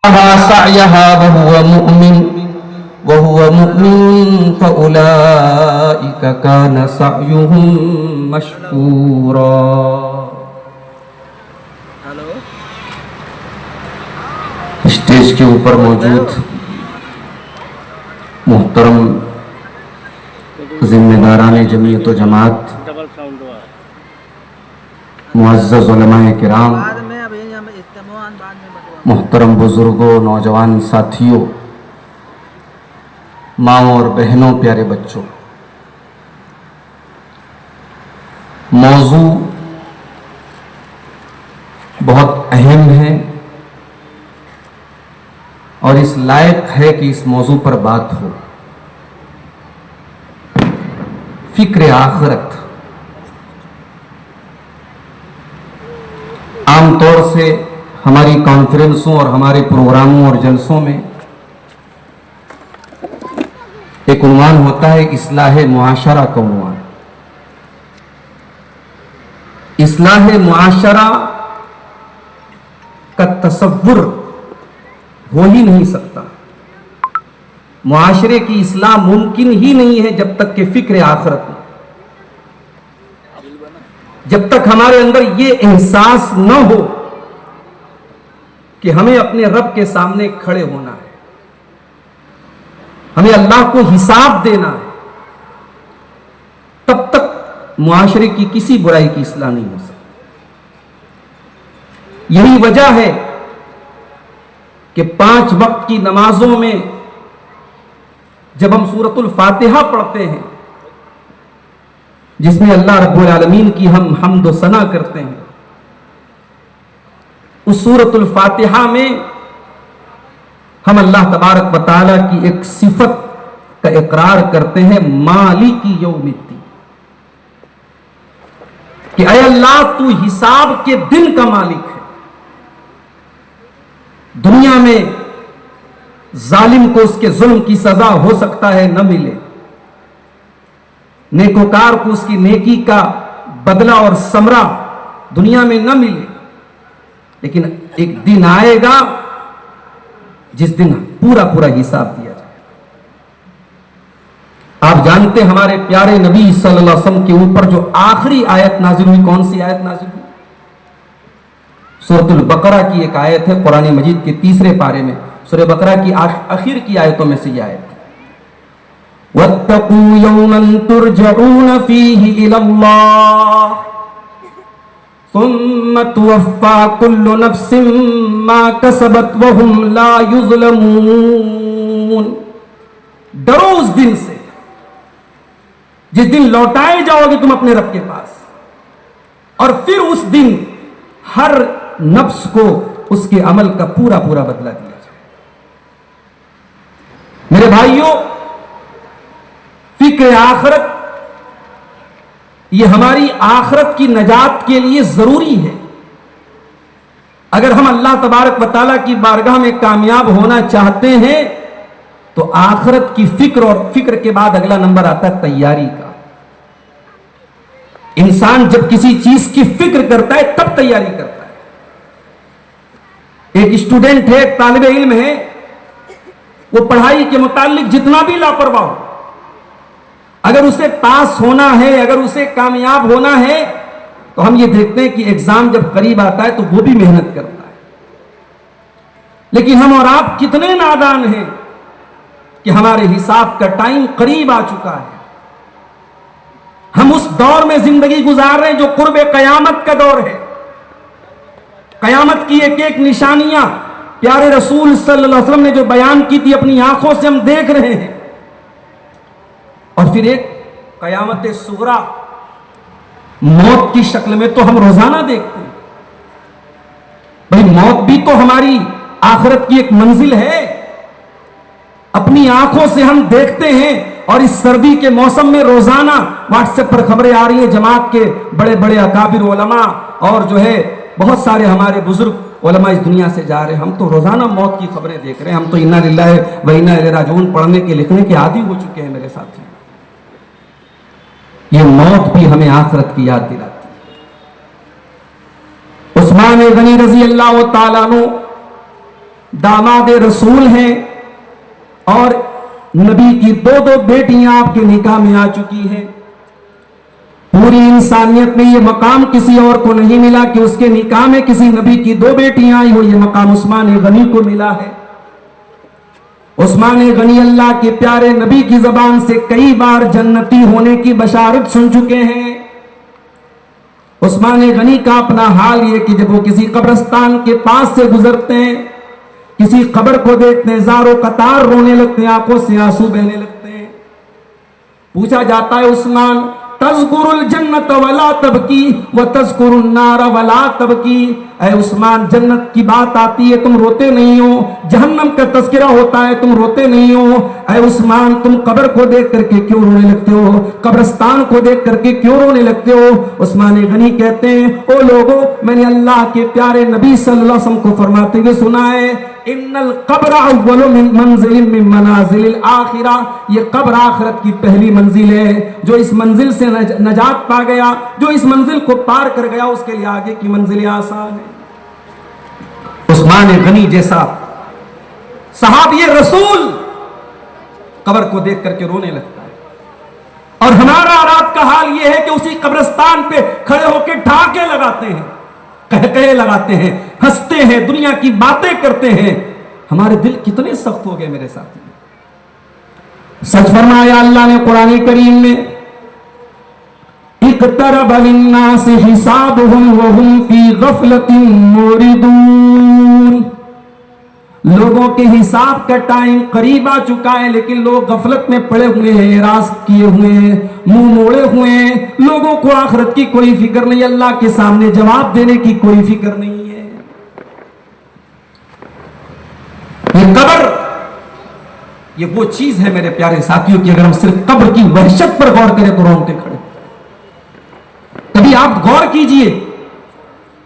سعيها وهو مؤمن فأولئك كان سعيهم مشكورا. اسٹیج کے اوپر موجود محترم ذمہ داران جمعیت و جماعت، معزز علماء کرام، محترم بزرگوں، نوجوان ساتھیوں، ماؤں اور بہنوں، پیارے بچوں، موضوع بہت اہم ہے اور اس لائق ہے کہ اس موضوع پر بات ہو. فکر آخرت. عام طور سے ہماری کانفرنسوں اور ہمارے پروگراموں اور جلسوں میں ایک عنوان ہوتا ہے اصلاح معاشرہ کا عنوان. اصلاح معاشرہ کا تصور ہو ہی نہیں سکتا. معاشرے کی اصلاح ممکن ہی نہیں ہے جب تک کہ فکر آخرت نہ، جب تک ہمارے اندر یہ احساس نہ ہو کہ ہمیں اپنے رب کے سامنے کھڑے ہونا ہے، ہمیں اللہ کو حساب دینا ہے، تب تک معاشرے کی کسی برائی کی اصلاح نہیں ہو سکتی. یہی وجہ ہے کہ 5 وقت کی نمازوں میں جب ہم سورۃ الفاتحہ پڑھتے ہیں، جس میں اللہ رب العالمین کی ہم حمد و ثنا کرتے ہیں، اس سورۃ الفاتحہ میں ہم اللہ تبارک و تعالیٰ کی ایک صفت کا اقرار کرتے ہیں، مالک یوم الدین، کہ اے اللہ تو حساب کے دن کا مالک ہے. دنیا میں ظالم کو اس کے ظلم کی سزا ہو سکتا ہے نہ ملے، نیکوکار کو اس کی نیکی کا بدلہ اور ثمرہ دنیا میں نہ ملے، لیکن ایک دن آئے گا جس دن پورا حساب دیا جائے. آپ جانتے ہمارے پیارے نبی صلی اللہ علیہ وسلم کے اوپر جو آخری آیت نازل ہوئی، کون سی آیت نازل ہوئی؟ سورۃ البقرہ کی ایک آیت ہے، قرآن مجید کے 3 پارے میں، سورہ بقرہ کی آخر کی آیتوں میں سے یہ آیت ہے، وَاتَّقُوا يَوْمًا تُرْجَعُونَ فِيهِ إِلَى اللَّهِ ثُمَّ تُوَفَّى كُلُّ نَفْسٍ مَا كَسَبَتْ وَهُمْ لَا يُظْلَمُونَ. ڈرو اس دن سے جس دن لوٹائے جاؤ گے تم اپنے رب کے پاس، اور پھر اس دن ہر نفس کو اس کے عمل کا پورا بدلہ دیا جائے. میرے بھائیوں، فکر آخرت یہ ہماری آخرت کی نجات کے لیے ضروری ہے. اگر ہم اللہ تبارک و تعالیٰ کی بارگاہ میں کامیاب ہونا چاہتے ہیں تو آخرت کی فکر، اور فکر کے بعد اگلا نمبر آتا ہے تیاری کا. انسان جب کسی چیز کی فکر کرتا ہے تب تیاری کرتا ہے. ایک اسٹوڈنٹ ہے، ایک طالب علم ہے، وہ پڑھائی کے متعلق جتنا بھی لاپرواہ ہو، اگر اسے پاس ہونا ہے، اگر اسے کامیاب ہونا ہے، تو ہم یہ دیکھتے ہیں کہ ایگزام جب قریب آتا ہے تو وہ بھی محنت کرتا ہے. لیکن ہم اور آپ کتنے نادان ہیں کہ ہمارے حساب کا ٹائم قریب آ چکا ہے. ہم اس دور میں زندگی گزار رہے ہیں جو قرب قیامت کا دور ہے. قیامت کی ایک نشانیاں پیارے رسول صلی اللہ علیہ وسلم نے جو بیان کی تھی اپنی آنکھوں سے ہم دیکھ رہے ہیں. اور پھر ایک قیامت صغریٰ موت کی شکل میں تو ہم روزانہ دیکھتے ہیں. بھائی موت بھی تو ہماری آخرت کی ایک منزل ہے، اپنی آنکھوں سے ہم دیکھتے ہیں. اور اس سردی کے موسم میں روزانہ واٹس ایپ پر خبریں آ رہی ہیں، جماعت کے بڑے اکابر علماء اور جو ہے بہت سارے ہمارے بزرگ علماء اس دنیا سے جا رہے ہیں. ہم تو روزانہ موت کی خبریں دیکھ رہے ہیں. ہم تو انا للہ و انا الیہ راجعون پڑھنے کے لکھنے کے عادی ہو چکے ہیں میرے ساتھی. یہ موت بھی ہمیں آخرت کی یاد دلاتی ہے. عثمان غنی رضی اللہ تعالیٰ عنہ दामाद रसूल हैं और नबी की दो बेटियां आपके निकाह में आ चुकी हैं। पूरी इंसानियत में ये मकाम किसी और को नहीं मिला कि उसके निकाह में किसी नबी की दो बेटियां आई हो। ये मकाम उस्मान गनी को मिला है। उस्मान गनी अल्लाह के प्यारे नबी की जबान से कई बार जन्नती होने की बशारत सुन चुके हैं। उस्मान गनी का अपना हाल ये कि जब वो किसी कब्रिस्तान के पास से गुजरते हैं, किसी कब्र को देखते हैं, ज़ारो कतार रोने लगते हैं, आंखों से आंसू बहने लगते हैं। पूछा जाता है, उस्मान तज़कुरुल जन्नत वला तबकी व तज़कुरुन नार वला तबकी। ऐ उस्मान, जन्नत की बात आती है तुम रोते नहीं हो, जहन्नम का तज़किरा होता है तुम रोते नहीं हो। ऐ उस्मान, तुम कब्र को देख करके क्यों रोने लगते हो, कब्रिस्तान को देख करके क्यों रोने लगते हो। उस्मान गनी कहते हैं, ओ लोगों, मैंने अल्लाह के प्यारे नबी सल्लल्लाहु अलैहि वसल्लम को फरमाते हुए सुना है, इन्नल कब्र अव्वलु मिन मंजिलिन मिन मनाजिलिल आखिरा। ये कब्र आखिरत की पहली मंजिल है। जो इस मंजिल से नजात पा गया, जो इस मंजिल को पार कर गया, उसके लिए आगे की मंजिलें आसान है। उस्मान गनी जैसा सहाबी रसूल कब्र को देख करके रोने लगता है। और हमारा और आपका हाल यह है कि उसी कब्रिस्तान पे खड़े होकर ढाके लगाते हैं, कहकहे लगाते हैं, हंसते हैं, दुनिया की बातें करते हैं। हमारे दिल कितने सख्त हो गए मेरे साथी। सच फरमाया अल्लाह ने कुरान करीम में, इक़्तरब लिन्नासि हिसाबुहुम व हुम फी गफलतिन मुरिदून। लोगों के हिसाब का टाइम करीब आ चुका है, लेकिन लोग गफलत में पड़े हुए हैं, एराज किए हुए हैं, मुंह मोड़े हुए हैं। लोगों को आखिरत की कोई फिक्र नहीं, अल्लाह के सामने जवाब देने की कोई फिक्र नहीं है। ये कब्र, ये वो चीज है मेरे प्यारे साथियों कि अगर हम सिर्फ कब्र की वहशत पर गौर करें तो रोंगटे खड़े। कभी आप गौर कीजिए,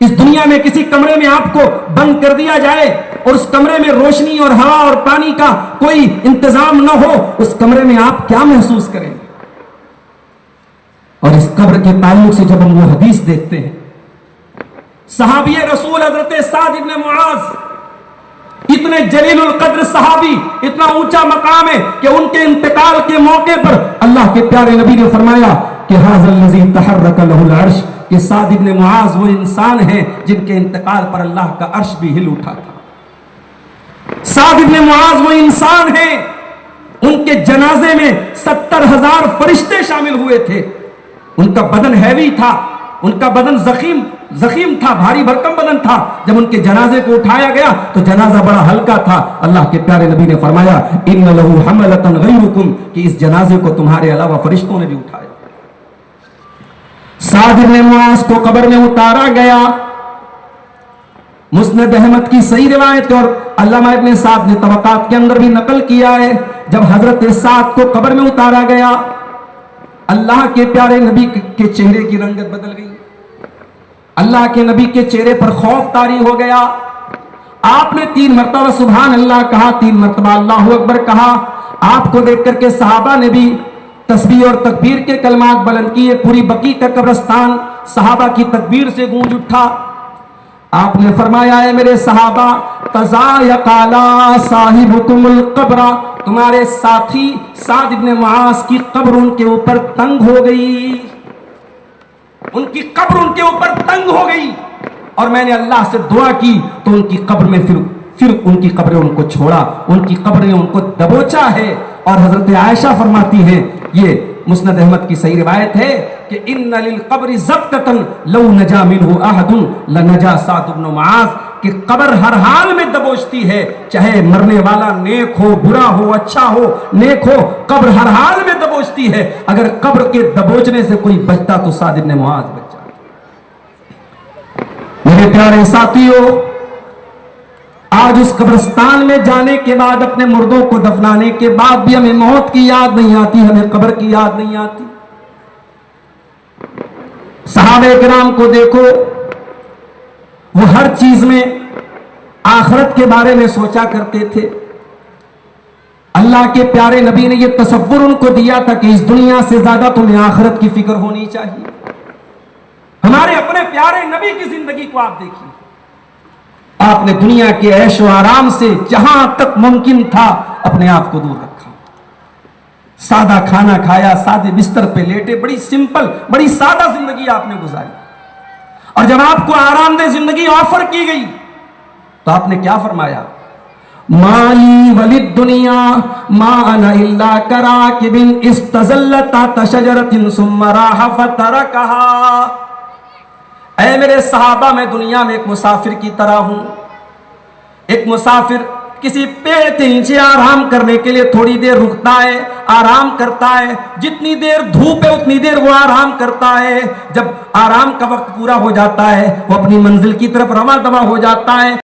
इस दुनिया में किसी कमरे में आपको बंद कर दिया जाए और उस कमरे में रोशनी और हवा और पानी का कोई इंतजाम न हो, उस कमरे में आप क्या महसूस करेंगे। और इस कब्र के ताल्लुक से जब हम वो हदीस देखते हैं, सहाबी रसूल हजरत साद इब्न मुआज, इतने जलीलुल कद्र सहाबी, इतना ऊंचा मकाम है कि उनके इंतकाल के मौके पर अल्लाह के प्यारे नबी ने फरमाया कि हाज़ल लज़ी तहर्रका लहुल अर्श, कि साद इब्न मुआज वो इंसान है जिनके इंतकाल पर अल्लाह का अर्श भी हिल उठा था। साद इब्न मुआज वो इंसान है, उनके जनाजे में 70,000 फरिश्ते शामिल हुए थे। उनका बदन हैवी था, उनका बदन जखीम था, भारी भरकम बदन था। जब उनके जनाजे को उठाया गया तो जनाजा बड़ा हल्का था। अल्लाह के प्यारे नबी ने फरमाया, इन्न लहू हमलतन गैरुकुम, कि इस जनाजे को तुम्हारे अलावा फरिश्तों ने भी उठाया। साद इब्न मुआज को कब्र में उतारा गया। मुस्नद अहमद की सही रिवायत और अल्लामा इब्न साद ने तबकात के अंदर भी नकल किया है, जब हजरत साद को कब्र में उतारा गया, अल्लाह के प्यारे नबी के चेहरे की रंगत बदल गई। अल्लाह के नबी के चेहरे पर खौफ तारी हो गया। आपने 3 मरतबा सुभान अल्लाह कहा, 3 मरतबा अल्लाहु अकबर कहा। आपको देख करके सहाबा ने भी तस्बीह और तकबीर के कलमात बुलंद किए। पूरी बकी का कब्रिस्तान सहाबा की तकबीर से गूंज उठा। आपने फरमाया, है मेरे सहाबा, तज़ायक़ाला साहिबुकुमुल क़ब्रा, तुम्हारे साथी साद इब्न मुआज की कब्र उनके ऊपर तंग हो गई, उनकी कब्र उनके ऊपर तंग हो गई। और मैंने अल्लाह से दुआ की तो उनकी कब्र में फिर उनकी कब्र उनको छोड़ा, उनकी कब्र ने उनको दबोचा है। और हजरत आयशा फरमाती है, ये मुस्नद अहमद की सही रिवायत है कि इन्ना लिल कब्रि ज़ब्ततन लौ नजा मिनहु अहदुन लनजा साद इब्न मुआज, कि कब्र हर हाल में दबोचती है, चाहे मरने वाला नेक हो, बुरा हो, अच्छा हो, नेक हो, कब्र हर हाल में दबोचती है। अगर कब्र के दबोचने से कोई बचता तो साद इब्न मुआज बच जाता। मेरे प्यारे साथियों, आज उस कब्रिस्तान में जाने के बाद, अपने मुर्दों को दफनाने के बाद भी हमें मौत की याद नहीं आती, हमें कब्र की याद नहीं आती। सहाबे किराम को देखो, वो हर चीज में आखिरत के बारे में सोचा करते थे। अल्लाह के प्यारे नबी ने यह तसव्वुर उनको दिया था कि इस दुनिया से ज्यादा तुम्हें आखिरत की फिक्र होनी चाहिए। हमारे अपने प्यारे नबी की जिंदगी को आप देखिए, آپ نے دنیا کے عیش و آرام سے جہاں تک ممکن تھا اپنے آپ کو دور رکھا، سادہ کھانا کھایا، سادے بستر پہ لیٹے، بڑی سمپل، بڑی سادہ زندگی آپ نے گزاری. اور جب آپ کو آرام دہ زندگی آفر کی گئی تو آپ نے کیا فرمایا؟ مالی ولد دنیا ما انا الا کراکب استظل تحت شجرۃ ثم راح فترکها. اے میرے صحابہ، میں دنیا میں ایک مسافر کی طرح ہوں. ایک مسافر کسی پیڑ کے نیچے آرام کرنے کے لیے تھوڑی دیر رکتا ہے، آرام کرتا ہے، جتنی دیر دھوپ ہے اتنی دیر وہ آرام کرتا ہے. جب آرام کا وقت پورا ہو جاتا ہے وہ اپنی منزل کی طرف رواں دواں ہو جاتا ہے.